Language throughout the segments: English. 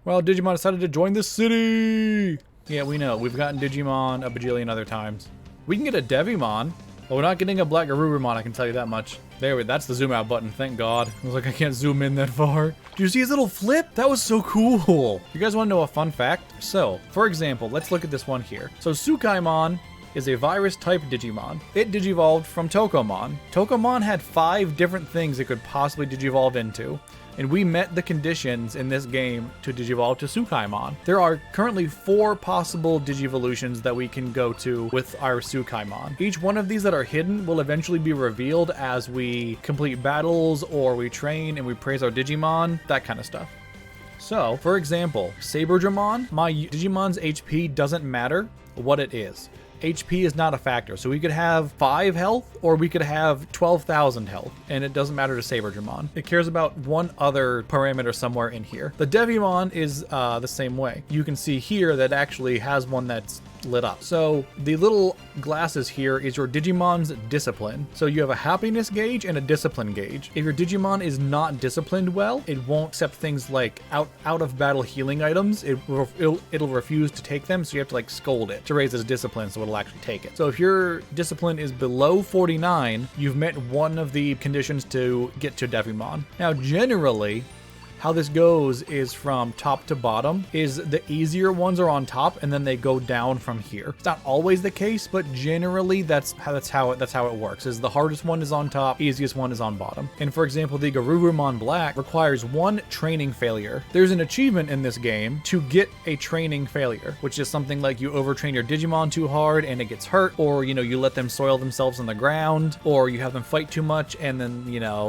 Well, Digimon decided to join the city. Yeah, we know. We've gotten Digimon a bajillion other times. We can get a Devimon. But we're not getting a Black Garurumon, I can tell you that much. There, that's the zoom out button, thank God. I was like, I can't zoom in that far. Do you see his little flip? That was so cool. You guys want to know a fun fact? So, for example, let's look at this one here. So Tsukaimon is a virus-type Digimon. It digivolved from Tokomon. Tokomon had 5 different things it could possibly digivolve into, and we met the conditions in this game to digivolve to Tsukaimon. There are currently 4 possible digivolutions that we can go to with our Tsukaimon. Each one of these that are hidden will eventually be revealed as we complete battles or we train and we praise our Digimon, that kind of stuff. So, for example, Saberdramon, my Digimon's HP doesn't matter what it is. HP is not a factor, so we could have 5 health or we could have 12,000 health, and it doesn't matter to Saberdramon. It cares about one other parameter somewhere in here. The Devimon is the same way. You can see here that actually has one that's lit up. So the little glasses here is your Digimon's discipline. So you have a happiness gauge and a discipline gauge. If your Digimon is not disciplined well, it won't accept things like out of battle healing items. It'll refuse to take them, so you have to like scold it to raise its discipline so it'll actually take it. So if your discipline is below 49, you've met one of the conditions to get to Devimon. Now generally, how this goes is from top to bottom, is the easier ones are on top and then they go down from here. It's not always the case, but generally that's how it works. Is the hardest one is on top, easiest one is on bottom. And for example, the Garurumon Black requires 1 training failure. There's an achievement in this game to get a training failure, which is something like you overtrain your Digimon too hard and it gets hurt, or you let them soil themselves on the ground, or you have them fight too much and then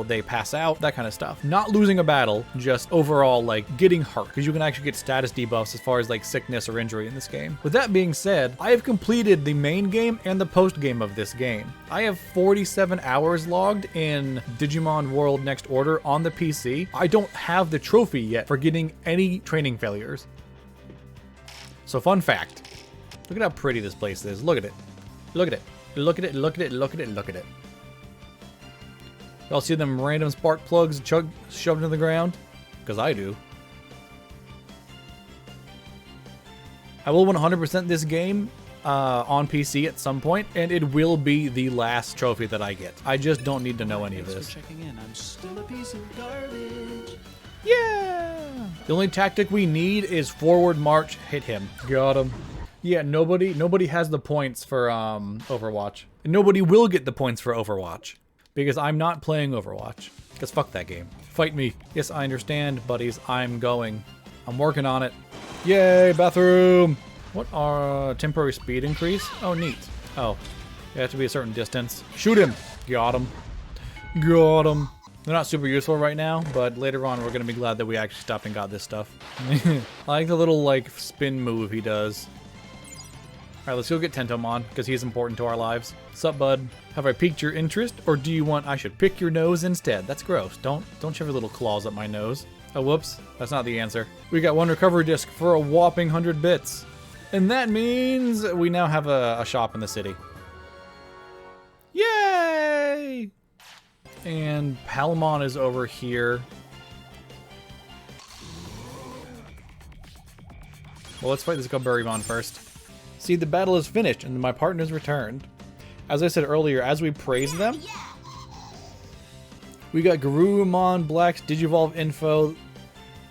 they pass out, that kind of stuff. Not losing a battle, just overall like getting hurt, because you can actually get status debuffs as far as like sickness or injury in this game. With that being said, I have completed the main game and the post game of this game. I have 47 hours logged in Digimon World Next Order on the PC. I don't have the trophy yet for getting any training failures. So fun fact, look at how pretty this place is. Look at it. Look at it. Look at it. Look at it. Look at it. Look at it. Y'all see them random spark plugs shoved into the ground? Because I do. I will 100% this game on PC at some point, and it will be the last trophy that I get. I just don't need to know any of this. Checking in. I'm still a piece of garbage. Yeah! The only tactic we need is forward march, hit him. Got him. Yeah, nobody has the points for Overwatch. And nobody will get the points for Overwatch. Because I'm not playing Overwatch. Because fuck that game. Fight me. Yes, I understand, buddies. I'm going. I'm working on it. Yay, bathroom! What are temporary speed increase? Oh, neat. Oh, you have to be a certain distance. Shoot him! Got him. Got him. They're not super useful right now, but later on we're going to be glad that we actually stopped and got this stuff. I like the little, like, spin move he does. Alright, let's go get Tentomon, because he's important to our lives. Sup, bud? Have I piqued your interest, or do you want I should pick your nose instead? That's gross. Don't shove your little claws up my nose. Oh, whoops. That's not the answer. We got 1 recovery disc for a whopping 100 bits. And that means we now have a shop in the city. Yay! And Palmon is over here. Well, let's fight this Garurumon first. See, the battle is finished and my partner's returned. As I said earlier, as we praise them, we got Garurumon Black's Digivolve info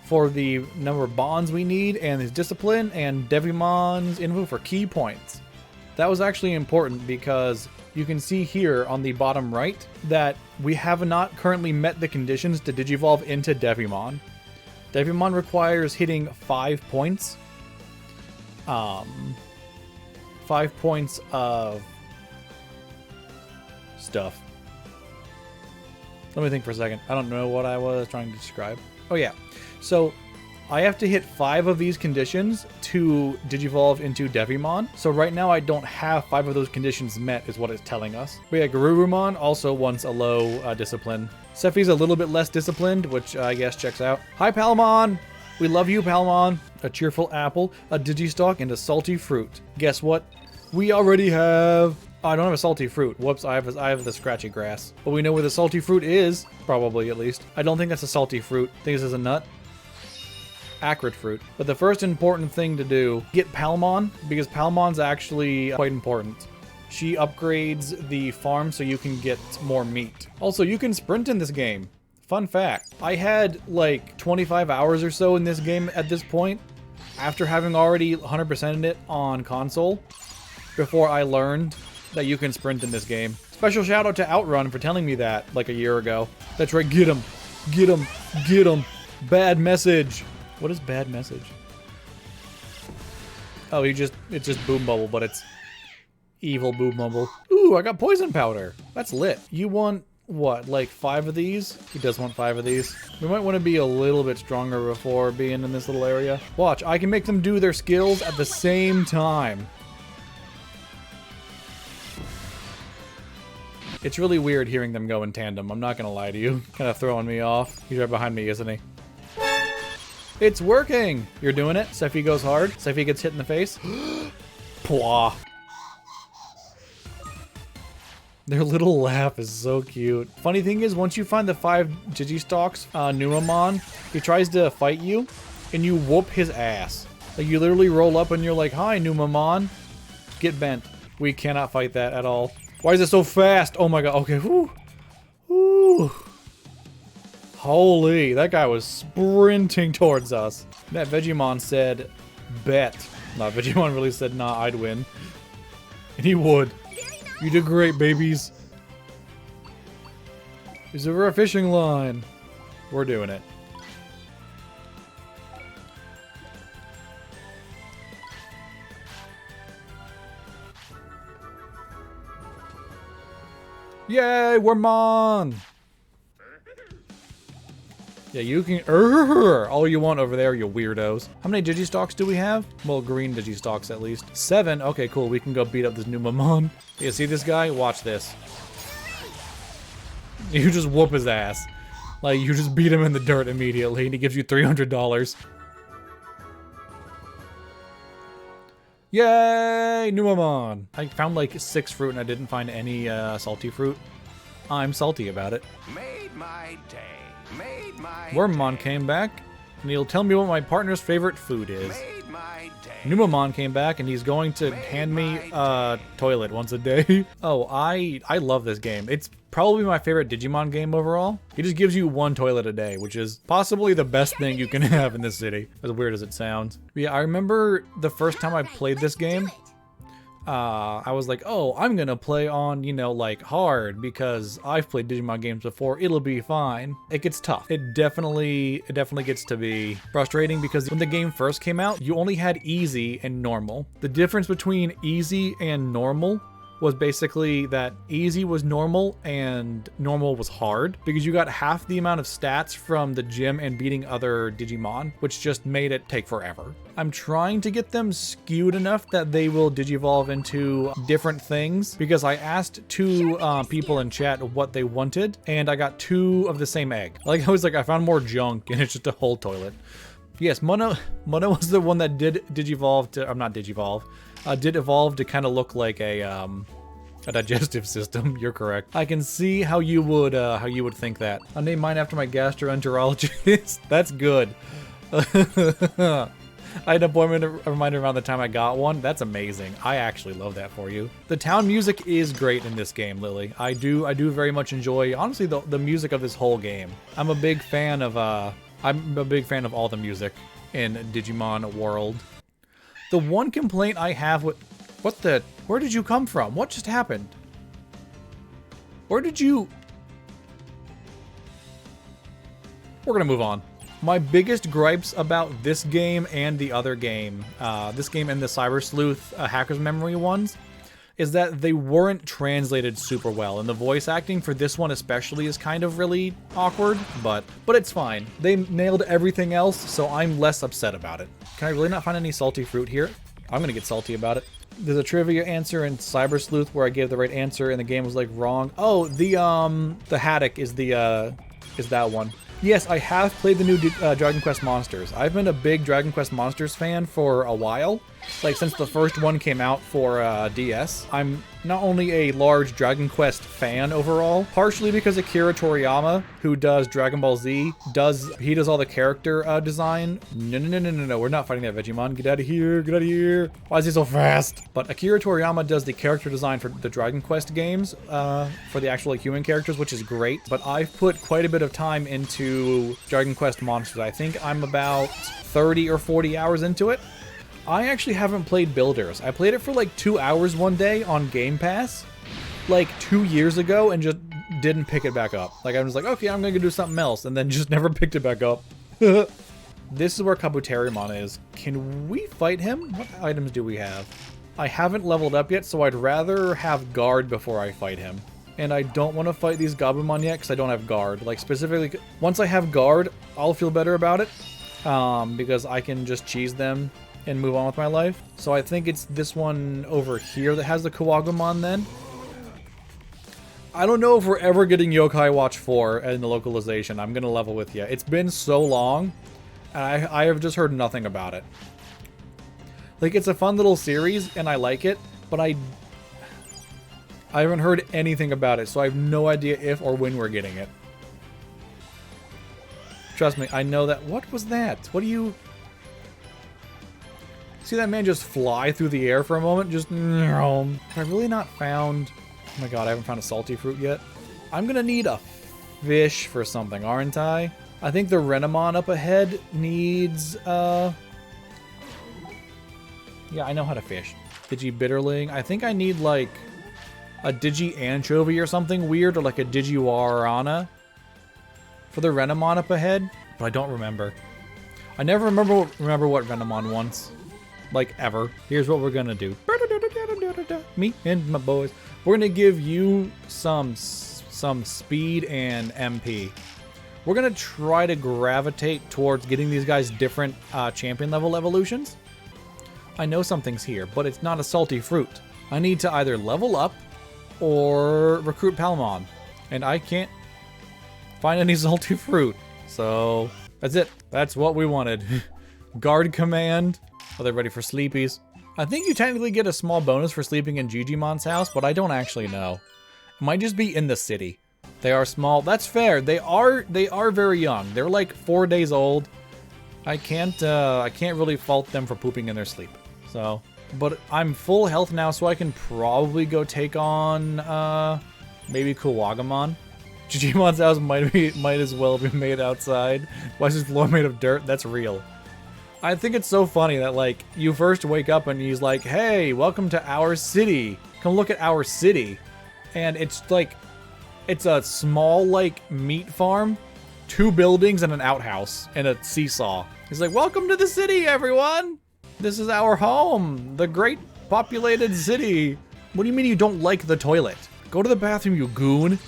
for the number of bonds we need and his discipline, and Devimon's info for key points. That was actually important because you can see here on the bottom right that we have not currently met the conditions to Digivolve into Devimon. Devimon requires hitting 5 points. 5 points of stuff. Let me think for a second. I don't know what I was trying to describe. Oh yeah. So I have to hit 5 of these conditions to Digivolve into Devimon. So right now I don't have 5 of those conditions met is what it's telling us. But yeah, Garurumon also wants a low discipline. Sephi's a little bit less disciplined, which I guess checks out. Hi Palmon! We love you, Palmon. A cheerful apple, a Digistalk, and a salty fruit. Guess what? We already have... Oh, I don't have a salty fruit. Whoops, I have the scratchy grass. But we know where the salty fruit is. Probably, at least. I don't think that's a salty fruit. I think this is a nut. acrid fruit. But the first important thing to do, get Palmon, because Palmon's actually quite important. She upgrades the farm so you can get more meat. Also, you can sprint in this game. Fun fact, I had like 25 hours or so in this game at this point, after having already 100%ed it on console, before I learned that you can sprint in this game. Special shout out to Outrun for telling me that like a year ago. That's right, get him, get him, get him. Bad message. What is bad message? Oh, it's just Boom Bubble, but it's evil Boom Bubble. Ooh, I got poison powder. That's lit. You want, what, like 5 of these? He does want 5 of these. We might want to be a little bit stronger before being in this little area. Watch, I can make them do their skills at the same time. It's really weird hearing them go in tandem, I'm not gonna lie to you. Kind of throwing me off. He's right behind me, isn't he? It's working! You're doing it. Sephi goes hard. Sephi gets hit in the face. Pwah. Their little laugh is so cute. Funny thing is, once you find the 5 Digistalks, Numemon, he tries to fight you, and you whoop his ass. Like, you literally roll up and you're like, hi, Numemon. Get bent. We cannot fight that at all. Why is it so fast? Oh my god, okay, whoo. Whoo. Holy, that guy was sprinting towards us. That Vegemon said, bet. Nah, Vegemon really said, nah, I'd win. And he would. You did great, babies. Is there a fishing line? We're doing it. Yay, we're Mon! Yeah, you can all you want over there, you weirdos. How many Digistalks do we have? Well, green Digistalks at least. 7? Okay, cool. We can go beat up this Numemon. You see this guy? Watch this. You just whoop his ass. Like, you just beat him in the dirt immediately, and he gives you $300. Yay! Numemon! I found like 6 fruit and I didn't find any salty fruit. I'm salty about it. Made my day. Made my Wormmon day. came back, and he'll tell me what my partner's favorite food is. Made my day. Numemon came back, and he's going to hand me a toilet once a day. Oh, I love this game. It's probably my favorite Digimon game overall. He just gives you 1 toilet a day, which is possibly the best thing you can have in this city, as weird as it sounds. But yeah, I remember the first time I played this game, I was like, oh, I'm gonna play on, you know, like hard because I've played Digimon games before. It'll be fine. It gets tough. It definitely gets to be frustrating because when the game first came out, you only had easy and normal. The difference between easy and normal was basically that easy was normal and normal was hard because you got half the amount of stats from the gym and beating other Digimon, which just made it take forever. I'm trying to get them skewed enough that they will digivolve into different things because I asked 2 people in chat what they wanted and I got 2 of the same egg. Like I was like, I found more junk and it's just a whole toilet. Yes, Mono was the one that did digivolve to, I'm not digivolve, did evolve to kind of look like a digestive system. You're correct. I can see how you would think that. I'll name mine after my gastroenterologist. That's good. I had an appointment reminder around the time I got one. That's amazing. I actually love that for you. The town music is great in this game, Lily. I do very much enjoy, honestly, the music of this whole game. I'm a big fan of all the music in Digimon World. The one complaint I have with... Where did you come from? What just happened? Where did you... We're gonna move on. My biggest gripes about this game and the other game, this game and the Cyber Sleuth Hacker's Memory ones, is that they weren't translated super well, and the voice acting for this one especially is kind of really awkward, but it's fine. They nailed everything else, so I'm less upset about it. Can I really not find any salty fruit here? I'm gonna get salty about it. There's a trivia answer in Cyber Sleuth where I gave the right answer and the game was like wrong. Oh, the haddock is that one. Yes, I have played the new Dragon Quest Monsters. I've been a big Dragon Quest Monsters fan for a while. Like, since the first one came out for DS. I'm not only a large Dragon Quest fan overall, partially because Akira Toriyama, who does Dragon Ball Z, does all the character design. No, we're not fighting that Vegemon. Get out of here, get out of here. Why is he so fast? But Akira Toriyama does the character design for the Dragon Quest games, for the actual, like, human characters, which is great. But I've put quite a bit of time into Dragon Quest Monsters. I think I'm about 30 or 40 hours into it. I actually haven't played Builders. I played it for like 2 hours one day on Game Pass, like 2 years ago, and just didn't pick it back up. Like, I was like, okay, I'm gonna go do something else, and then just never picked it back up. This is where Kabuterimon is. Can we fight him? What items do we have? I haven't leveled up yet, so I'd rather have guard before I fight him. And I don't want to fight these Gabumon yet, because I don't have guard. Like, specifically, once I have guard, I'll feel better about it, because I can just cheese them and move on with my life. So I think it's this one over here that has the Kawagumon then. I don't know if we're ever getting Yokai Watch 4 in the localization. I'm gonna level with you. It's been so long, and I have just heard nothing about it. Like, it's a fun little series, and I like it, but I haven't heard anything about it, so I have no idea if or when we're getting it. Trust me, I know that. What was that? What do you... See that man just fly through the air for a moment? Just... Have I really not found... Oh my god, I haven't found a salty fruit yet. I'm gonna need a fish for something, aren't I? I think the Renamon up ahead needs... Yeah, I know how to fish. Digi-Bitterling. I think I need, like, a Digi-Anchovy or something weird, or like a Digi-Warana for the Renamon up ahead, but I don't remember. I never remember what Renamon wants. Like, ever. Here's what we're gonna do. Me and my boys. We're gonna give you some speed and MP. We're gonna try to gravitate towards getting these guys different champion level evolutions. I know something's here, but it's not a salty fruit. I need to either level up or recruit Palmon. And I can't find any salty fruit. So, that's it. That's what we wanted. Guard command. Are they ready for sleepies? I think you technically get a small bonus for sleeping in Gigimon's house, but I don't actually know. It might just be in the city. They are small. That's fair. They are very young. They're like 4 days old. I can't really fault them for pooping in their sleep. So, but I'm full health now, so I can probably go take on maybe Kawagumon. Gigimon's house might as well be made outside. Why is his floor made of dirt? That's real. I think it's so funny that, like, you first wake up and he's like, hey, welcome to our city. Come look at our city. And it's like, it's a small, like, meat farm, 2 buildings and an outhouse and a seesaw. He's like, welcome to the city, everyone. This is our home, the great populated city. What do you mean you don't like the toilet? Go to the bathroom, you goon.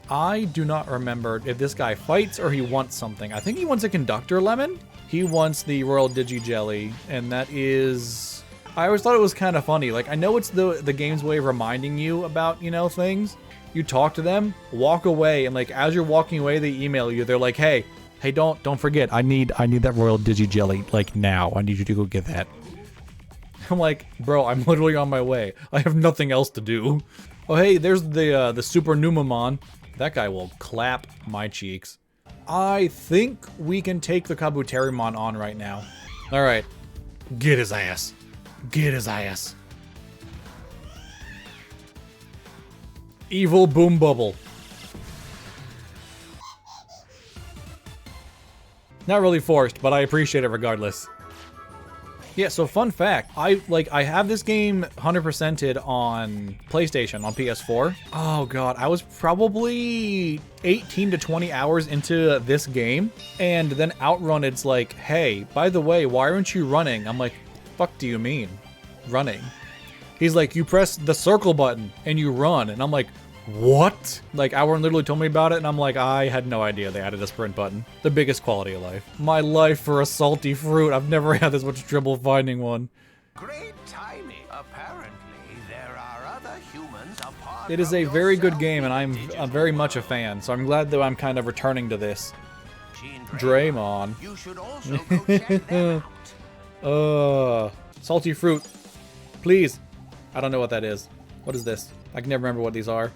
I do not remember if this guy fights or he wants something. I think he wants a Conductor Lemon. He wants the Royal Digi-Jelly, and that is... I always thought it was kind of funny. Like, I know it's the game's way of reminding you about, you know, things. You talk to them, walk away, and, like, as you're walking away, they email you. They're like, hey, don't forget, I need that Royal Digi-Jelly, like, now. I need you to go get that. I'm like, bro, I'm literally on my way. I have nothing else to do. Oh, hey, there's the Super Numemon. That guy will clap my cheeks. I think we can take the Kabuterimon on right now. All right, get his ass. Get his ass. Evil Boom Bubble. Not really forced, but I appreciate it regardless. Yeah, so fun fact, I have this game 100%ed on PlayStation, on PS4. Oh god, I was probably 18 to 20 hours into this game, and then Outrun, it's like, hey, by the way, why aren't you running? I'm like, fuck do you mean, running? He's like, you press the circle button and you run, and I'm like, what? Like, Outrun literally told me about it, and I'm like, I had no idea they added a sprint button. The biggest quality of life. My life for a salty fruit. I've never had this much trouble finding one. Great timing. Apparently, there are other humans apart It is a very good game, and I'm very much a fan, so I'm glad that I'm kind of returning to this. Draymon. You should also go check them out. Salty fruit. Please. I don't know what that is. What is this? I can never remember what these are.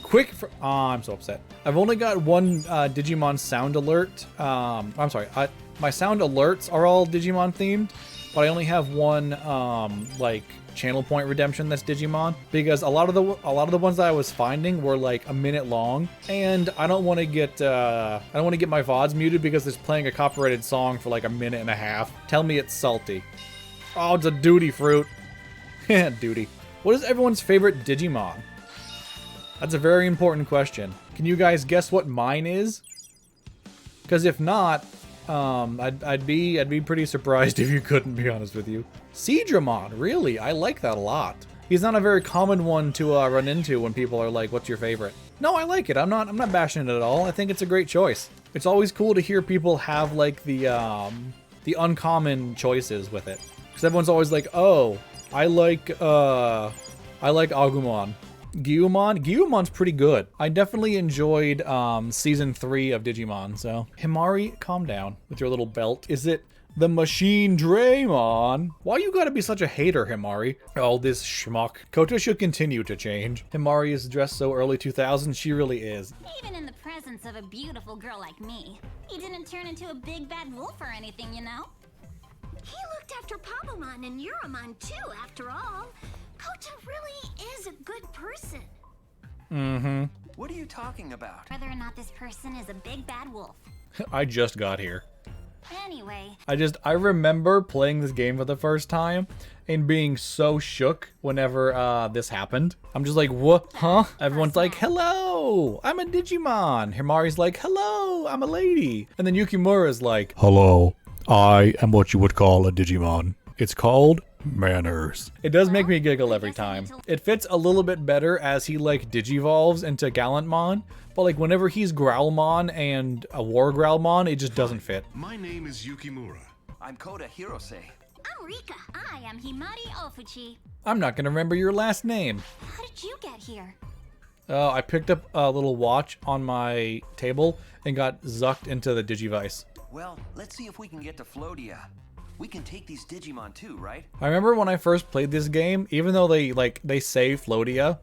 Quick for... Oh, I'm so upset. I've only got one Digimon sound alert. I'm sorry. My sound alerts are all Digimon themed, but I only have one like channel point redemption that's Digimon, because a lot of the ones that I was finding were like a minute long, and I don't want to get my VODs muted because it's playing a copyrighted song for like a minute and a half. Tell me it's salty. Oh, it's a duty fruit. Duty. What is everyone's favorite Digimon? That's a very important question. Can you guys guess what mine is? Because if not, I'd be pretty surprised if you couldn't, be honest with you. Seadramon, really? I like that a lot. He's not a very common one to run into when people are like, "What's your favorite?" No, I like it. I'm not bashing it at all. I think it's a great choice. It's always cool to hear people have like the uncommon choices with it, because everyone's always like, "Oh, I like Agumon." Gyumon's pretty good. I definitely enjoyed season 3 of Digimon, so. Himari, calm down with your little belt. Is it the Machine Draymon? Why you gotta be such a hater, Himari? Oh, this schmuck. Kota should continue to change. Himari is dressed so early 2000s, she really is. Even in the presence of a beautiful girl like me, he didn't turn into a big bad wolf or anything, you know? He looked after Papamon and Yuromon too, after all. Kota really is a good person. Mm-hmm. What are you talking about? Whether or not this person is a big bad wolf. I just got here. Anyway. I remember playing this game for the first time and being so shook whenever this happened. I'm just like, what? Huh? Everyone's like, hello, I'm a Digimon. Himari's like, hello, I'm a lady. And then Yukimura's like, hello, I am what you would call a Digimon. It's called manners. It does make me giggle every time. It fits a little bit better as he like digivolves into Gallantmon, but like whenever he's Growlmon and a War Growlmon, it just doesn't fit. My name is Yukimura. I'm Kota Hirose. I'm Rika. I am Himari Ofuchi. I'm not gonna remember your last name. How did you get here? I picked up a little watch on my table and got zucked into the Digivice. Well, let's see if we can get to Floatia. We can take these Digimon too, right? I remember when I first played this game, even though they say Floatia,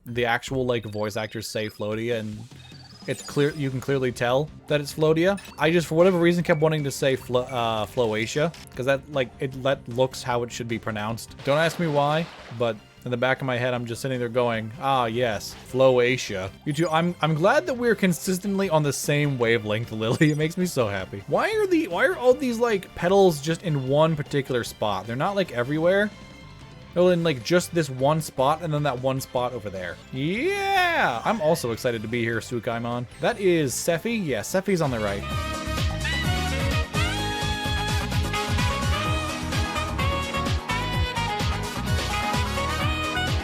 the actual like voice actors say Floatia, and it's clear, you can clearly tell that it's Floatia. I just, for whatever reason, kept wanting to say Floatia, because that looks how it should be pronounced. Don't ask me why, but in the back of my head, I'm just sitting there going, ah, yes, Floatia. You two, I'm glad that we're consistently on the same wavelength, Lily. It makes me so happy. Why are all these like petals just in one particular spot? They're not like everywhere. They're in like just this one spot and then that one spot over there. Yeah, I'm also excited to be here, Sukaimon. That is Sephi. Yeah, Sephi's on the right.